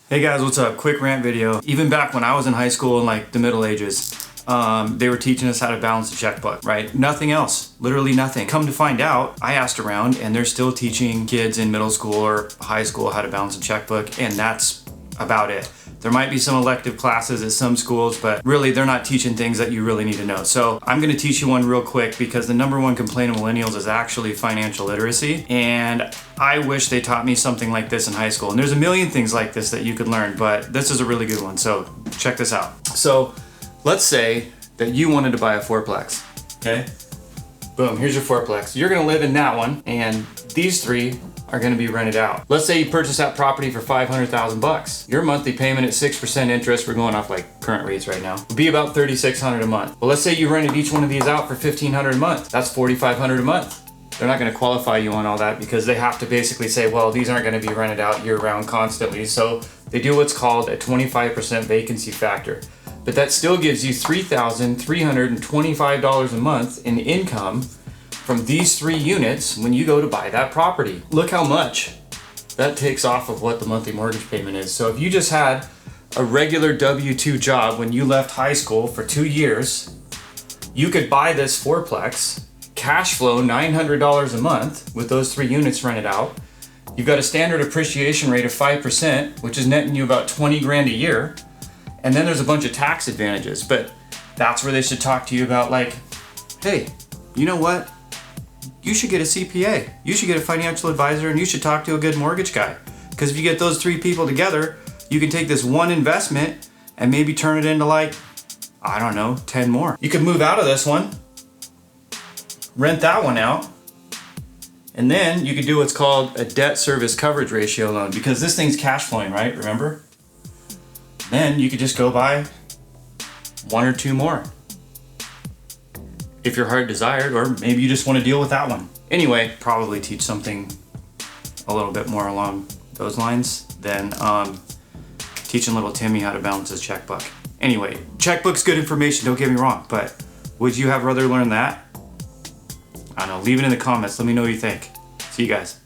Hey guys, what's up? Quick rant video. Even back when I was in high school in like the Middle Ages, they were teaching us how to balance a checkbook, right? Nothing else, literally nothing. Come to find out, I asked around and they're still teaching kids in middle school or high school how to balance a checkbook, and that's about it. There might be some elective classes at some schools, but really they're not teaching things that you really need to know. So I'm gonna teach you one real quick because the number one complaint of millennials is actually financial literacy. And I wish they taught me something like this in high school. And there's a million things like this that you could learn, but this is a really good one. So check this out. So let's say that you wanted to buy a fourplex, okay? Boom, here's your fourplex. You're gonna live in that one, and these three are gonna be rented out. Let's say you purchase that property for 500,000 bucks. Your monthly payment at 6% interest, we're going off like current rates right now, would be about 3,600 a month. But let's say you rented each one of these out for 1,500 a month. That's 4,500 a month. They're not gonna qualify you on all that because they have to basically say, well, these aren't gonna be rented out year round constantly. So they do what's called a 25% vacancy factor. But that still gives you $3,325 a month in income from these three units when you go to buy that property. Look how much that takes off of what the monthly mortgage payment is. So if you just had a regular W-2 job when you left high school for 2 years, you could buy this fourplex, cash flow $900 a month with those three units rented out. You've got a standard appreciation rate of 5%, which is netting you about 20 grand a year. And then there's a bunch of tax advantages, but that's where they should talk to you about, like, hey, you know what? You should get a CPA. You should get a financial advisor, and you should talk to a good mortgage guy. Because if you get those three people together, you can take this one investment and maybe turn it into, like, I don't know, 10 more. You could move out of this one, rent that one out, and then you could do what's called a debt service coverage ratio loan, because this thing's cash flowing, right? Remember? Then you could just go buy one or two more if your heart desired, or maybe you just want to deal with that one. Anyway, probably teach something a little bit more along those lines than teaching little Timmy how to balance his checkbook. Anyway, checkbook's good information, don't get me wrong, but would you have rather learn that? I don't know, leave it in the comments, let me know what you think. See you guys.